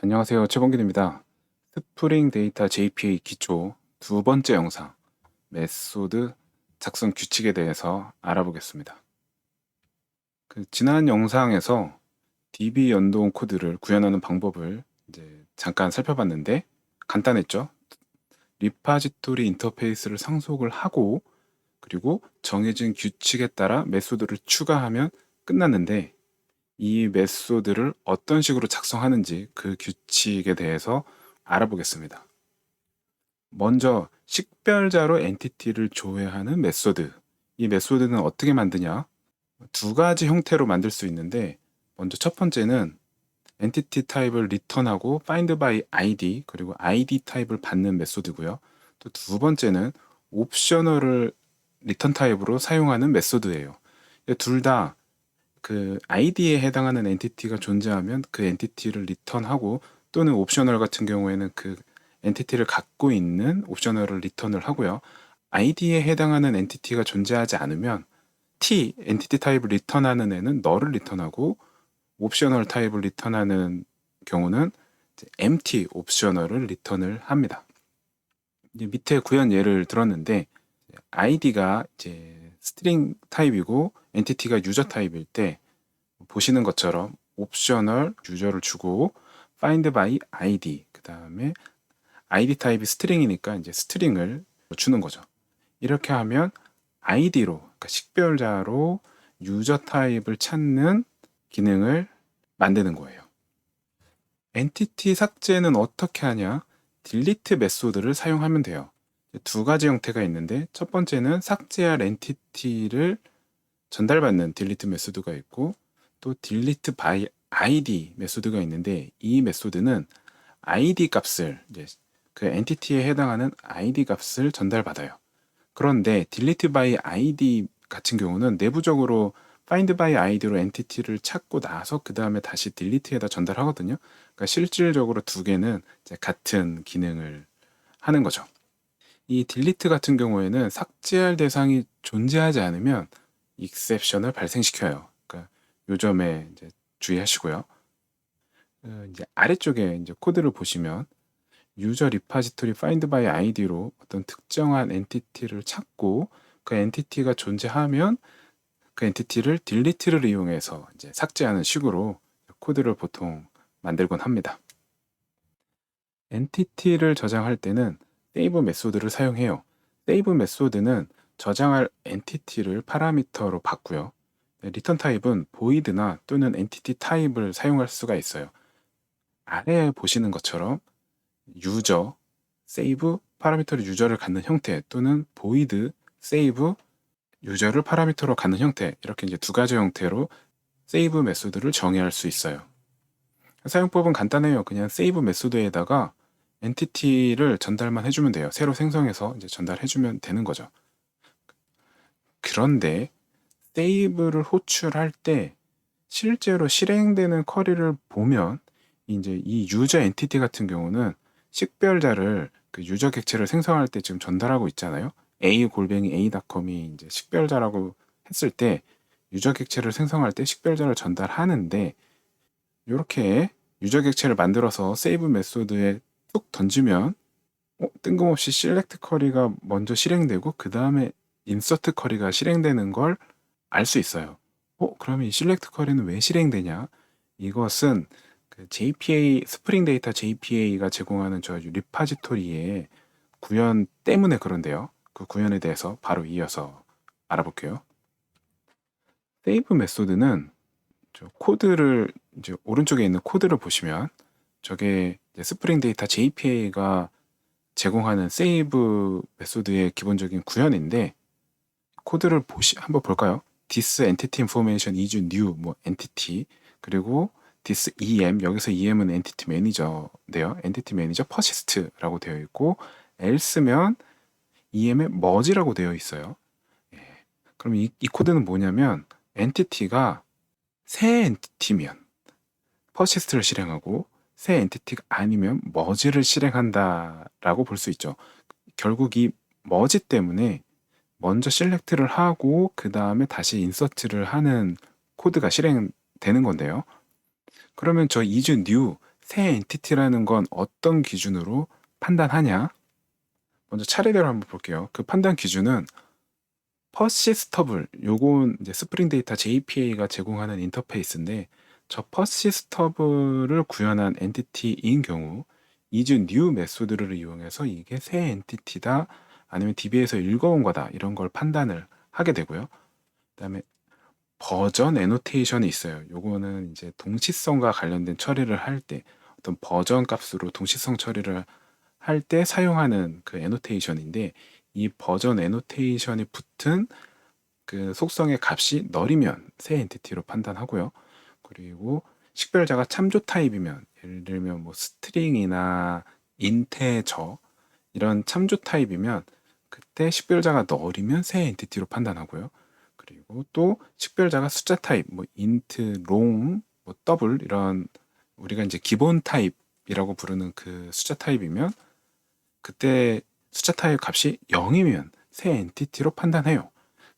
안녕하세요. 최범균입니다. 스프링 데이터 JPA 기초 두 번째 영상, 메소드 작성 규칙에 대해서 알아보겠습니다. 지난 영상에서 DB 연동 코드를 구현하는 방법을 이제 잠깐 살펴봤는데 간단했죠? 리파지토리 인터페이스를 상속을 하고 그리고 정해진 규칙에 따라 메소드를 추가하면 끝났는데 이 메소드를 어떤 식으로 작성하는지 그 규칙에 대해서 알아보겠습니다. 먼저 식별자로 엔티티를 조회하는 메소드. 이 메소드는 어떻게 만드냐? 두 가지 형태로 만들 수 있는데 먼저 첫 번째는 엔티티 타입을 리턴하고 find by id 그리고 id 타입을 받는 메소드고요. 또 두 번째는 옵셔널을 리턴 타입으로 사용하는 메소드예요. 둘 다 그 id에 해당하는 엔티티가 존재하면 그 엔티티를 리턴하고 또는 옵셔널 같은 경우에는 그 엔티티를 갖고 있는 옵셔널을 리턴을 하고요. id에 해당하는 엔티티가 존재하지 않으면 t 엔티티 타입을 리턴하는 애는 null을 리턴하고 옵셔널 타입을 리턴하는 경우는 empty 옵셔널을 리턴을 합니다. 이제 밑에 구현 예를 들었는데 id가 이제 스트링 타입이고 엔티티가 유저 타입일 때 보시는 것처럼 옵셔널 유저를 주고 find by id 그 다음에 id 타입이 스트링이니까 이제 스트링을 주는 거죠. 이렇게 하면 id로 그러니까 식별자로 유저 타입을 찾는 기능을 만드는 거예요. 엔티티 삭제는 어떻게 하냐? delete 메소드를 사용하면 돼요. 두 가지 형태가 있는데 첫 번째는 삭제할 엔티티를 전달받는 delete 메소드가 있고 또 delete by id 메소드가 있는데 이 메소드는 id 값을 이제 그 엔티티에 해당하는 id 값을 전달받아요. 그런데 delete by id 같은 경우는 내부적으로 find by id로 엔티티를 찾고 나서 그 다음에 다시 delete에다 전달하거든요. 그러니까 실질적으로 두 개는 이제 같은 기능을 하는 거죠. 이 delete 같은 경우에는 삭제할 대상이 존재하지 않으면 exception을 발생시켜요. 그러니까 요 점에 이제 주의하시고요. 이제 아래쪽에 이제 코드를 보시면 유저 리파지토리 find by id로 어떤 특정한 엔티티를 찾고 그 엔티티가 존재하면 그 엔티티를 delete를 이용해서 이제 삭제하는 식으로 코드를 보통 만들곤 합니다. 엔티티를 저장할 때는 save 메소드를 사용해요. save 메소드는 저장할 엔티티를 파라미터로 받고요. 리턴 타입은 void나 또는 엔티티 타입을 사용할 수가 있어요. 아래에 보시는 것처럼 유저, save 파라미터로 유저를 갖는 형태 또는 void, save 유저를 파라미터로 갖는 형태 이렇게 이제 두 가지 형태로 save 메소드를 정의할 수 있어요. 사용법은 간단해요. 그냥 save 메소드에다가 엔티티를 전달만 해주면 돼요. 새로 생성해서 이제 전달해주면 되는 거죠. 그런데 save를 호출할 때 실제로 실행되는 쿼리를 보면 이제 이 유저 엔티티 같은 경우는 식별자를 그 유저 객체를 생성할 때 지금 전달하고 있잖아요. a-a.com이 이제 식별자라고 했을 때 유저 객체를 생성할 때 식별자를 전달하는데 이렇게 유저 객체를 만들어서 save 메소드에 뚝 던지면 뜬금없이 select 쿼리가 먼저 실행되고 그 다음에 insert 쿼리가 실행되는 걸 알 수 있어요. 그러면 이 select 쿼리는 왜 실행되냐? 이것은 그 JPA 스프링 데이터 JPA가 제공하는 저 리파지토리의 구현 때문에 그런데요. 그 구현에 대해서 바로 이어서 알아볼게요. save 메소드는 저 코드를 이제 오른쪽에 있는 코드를 보시면 저게 스프링 데이터 JPA가 제공하는 save 메소드의 기본적인 구현인데 코드를 한번 볼까요? this entity information is new 뭐 entity 그리고 this em 여기서 em은 entity manager인데요. entity manager persist라고 되어 있고 else면 em의 merge라고 되어 있어요. 그럼 이 코드는 뭐냐면 entity가 새 엔티티면 persist를 실행하고 새 엔티티가 아니면 merge를 실행한다라고 볼 수 있죠. 결국 이 merge 때문에 먼저 select를 하고 그 다음에 다시 insert를 하는 코드가 실행되는 건데요. 그러면 저 is new 새 엔티티라는 건 어떤 기준으로 판단하냐? 먼저 차례대로 한번 볼게요. 그 판단 기준은 퍼시스터블, 요건 이제 스프링 데이터 JPA가 제공하는 인터페이스인데, 저 퍼시스터블을 구현한 엔티티인 경우 is new 메소드를 이용해서 이게 새 엔티티다 아니면 DB에서 읽어온 거다 이런 걸 판단을 하게 되고요. 그다음에 버전 애노테이션이 있어요. 요거는 이제 동시성과 관련된 처리를 할 때 어떤 버전 값으로 동시성 처리를 할 때 사용하는 그 애노테이션인데, 이 버전 애노테이션이 붙은 그 속성의 값이 널이면 새 엔티티로 판단하고요. 그리고 식별자가 참조 타입이면, 예를 들면 뭐 스트링이나 인테저 이런 참조 타입이면 그때 식별자가 널이면 새 엔티티로 판단하고요. 그리고 또 식별자가 숫자 타입, 뭐 인트, 롱, 뭐 더블 이런 우리가 이제 기본 타입이라고 부르는 그 숫자 타입이면 그때 숫자 타입 값이 0이면 새 엔티티로 판단해요.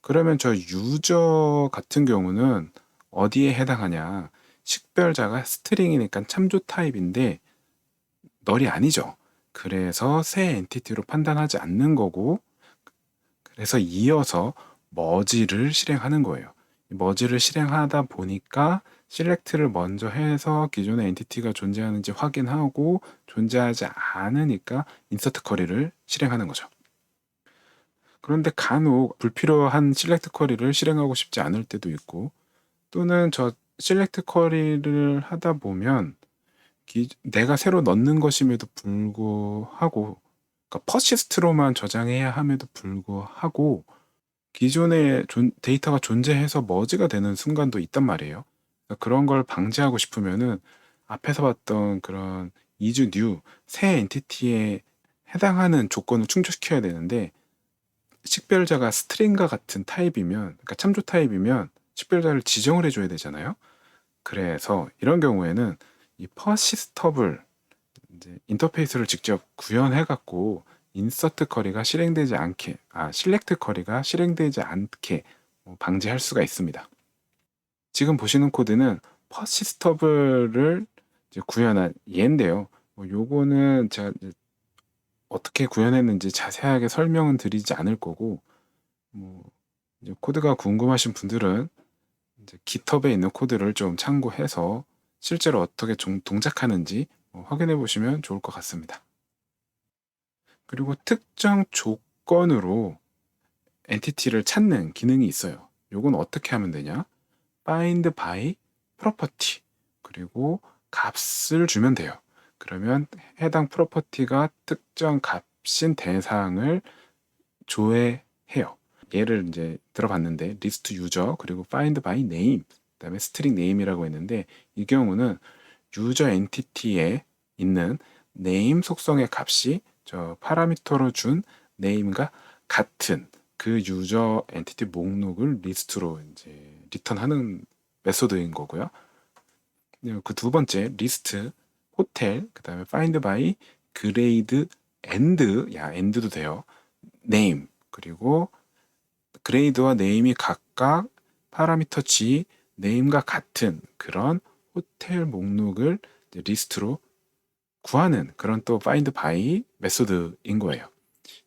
그러면 저 유저 같은 경우는 어디에 해당하냐? 식별자가 스트링이니까 참조 타입인데 널이 아니죠. 그래서 새 엔티티로 판단하지 않는 거고, 그래서 이어서 머지를 실행하는 거예요. 머지를 실행하다 보니까 셀렉트를 먼저 해서 기존의 엔티티가 존재하는지 확인하고 존재하지 않으니까 인서트 쿼리를 실행하는 거죠. 그런데 간혹 불필요한 셀렉트 쿼리를 실행하고 싶지 않을 때도 있고, 또는 저 셀렉트 쿼리를 하다 보면 내가 새로 넣는 것임에도 불구하고, 그러니까 퍼시스트로만 저장해야 함에도 불구하고 기존에 데이터가 존재해서 머지가 되는 순간도 있단 말이에요. 그러니까 그런 걸 방지하고 싶으면은 앞에서 봤던 그런 is new 새 엔티티에 해당하는 조건을 충족시켜야 되는데, 식별자가 스트링과 같은 타입이면, 그러니까 참조 타입이면 식별자를 지정을 해줘야 되잖아요. 그래서 이런 경우에는 이 퍼시스터블 이제 인터페이스를 직접 구현해 갖고 인서트 쿼리가 실행되지 않게, 실렉트 쿼리가 실행되지 않게 방지할 수가 있습니다. 지금 보시는 코드는 퍼시스터블을 이제 구현한 얘인데요. 요거는 제가 이제 어떻게 구현했는지 자세하게 설명은 드리지 않을 거고, 뭐 이제 코드가 궁금하신 분들은 이제 깃허브에 있는 코드를 좀 참고해서 실제로 어떻게 동작하는지 확인해 보시면 좋을 것 같습니다. 그리고 특정 조건으로 엔티티를 찾는 기능이 있어요. 요건 어떻게 하면 되냐? find by property 그리고 값을 주면 돼요. 그러면 해당 프로퍼티가 특정 값인 대상을 조회해요. 얘를 이제 들어봤는데 리스트 유저 그리고 find by name 그다음에 스트링 name이라고 했는데, 이 경우는 유저 엔티티에 있는 name 속성의 값이 저 파라미터로 준 name과 같은 그 유저 엔티티 목록을 리스트로 이제 리턴하는 메소드인 거고요. 그 두 번째 리스트 호텔 그다음에 find by grade and and도 돼요. name 그리고 그레이드와 네임이 각각 파라미터 G 네임과 같은 그런 호텔 목록을 리스트로 구하는 그런 또 find by 메소드인 거예요.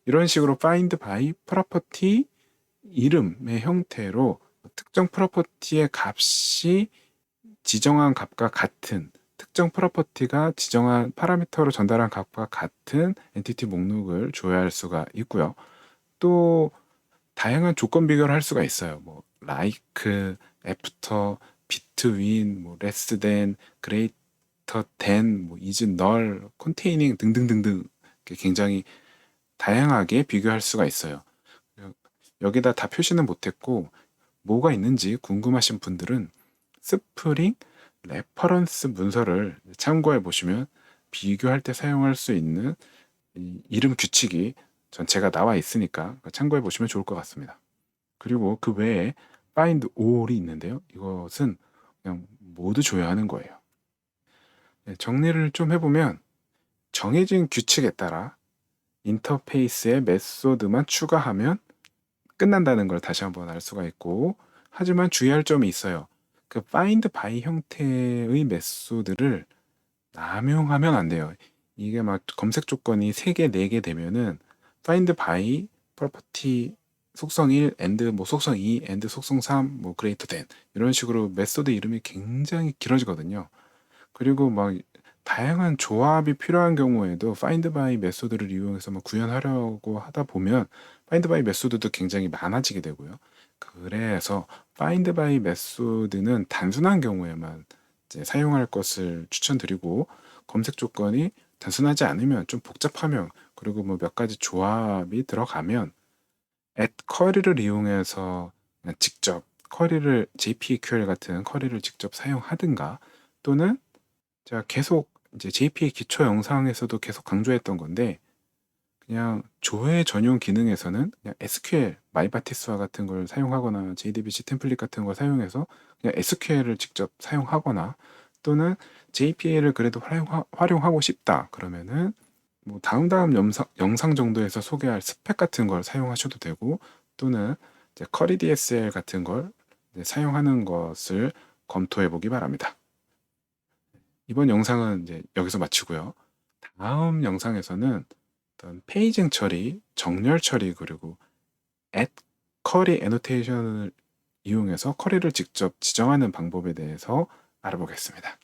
이런 식으로 find by property 이름의 형태로 특정 프로퍼티의 값이 지정한 값과 같은, 특정 프로퍼티가 지정한 파라미터로 전달한 값과 같은 엔티티 목록을 조회할 수가 있고요. 또 다양한 조건 비교를 할 수가 있어요. 뭐 like, after, between, 뭐 less than, greater than, 뭐 is null, containing 등등등등 굉장히 다양하게 비교할 수가 있어요. 여기다 다 표시는 못했고 뭐가 있는지 궁금하신 분들은 스프링 레퍼런스 문서를 참고해 보시면 비교할 때 사용할 수 있는 이름 규칙이 전체가 나와 있으니까 참고해 보시면 좋을 것 같습니다. 그리고 그 외에 find all이 있는데요. 이것은 그냥 모두 조회하는 거예요. 정리를 좀 해보면 정해진 규칙에 따라 인터페이스에 메소드만 추가하면 끝난다는 걸 다시 한번 알 수가 있고, 하지만 주의할 점이 있어요. 그 find by 형태의 메소드를 남용하면 안 돼요. 이게 막 검색 조건이 3개, 4개 되면은 find by property 속성 1 and 뭐 속성 2 and 속성 3 뭐 greater than 이런 식으로 메소드 이름이 굉장히 길어지거든요. 그리고 막 다양한 조합이 필요한 경우에도 find by 메소드를 이용해서 막 구현하려고 하다 보면 find by 메소드도 굉장히 많아지게 되고요. 그래서 find by 메소드는 단순한 경우에만 이제 사용할 것을 추천드리고, 검색 조건이 단순하지 않으면, 좀 복잡하면, 그리고 뭐 몇 가지 조합이 들어가면 at 쿼리를 이용해서 그냥 직접 쿼리를 JPQL 같은 쿼리를 직접 사용하든가, 또는 제가 계속 이제 JP의 기초 영상에서도 계속 강조했던 건데, 그냥 조회 전용 기능에서는 그냥 SQL, 마이바티스와 같은 걸 사용하거나 JDBC 템플릿 같은 걸 사용해서 그냥 SQL을 직접 사용하거나, 또는 JPA를 그래도 활용하고 싶다 그러면은 뭐 다음 영상 정도에서 소개할 스펙 같은 걸 사용하셔도 되고, 또는 이제 커리 DSL 같은 걸 사용하는 것을 검토해 보기 바랍니다. 이번 영상은 이제 여기서 마치고요. 다음 영상에서는 어떤 페이징 처리, 정렬 처리, 그리고 add 쿼리 애노테이션을 이용해서 쿼리를 직접 지정하는 방법에 대해서 알아보겠습니다.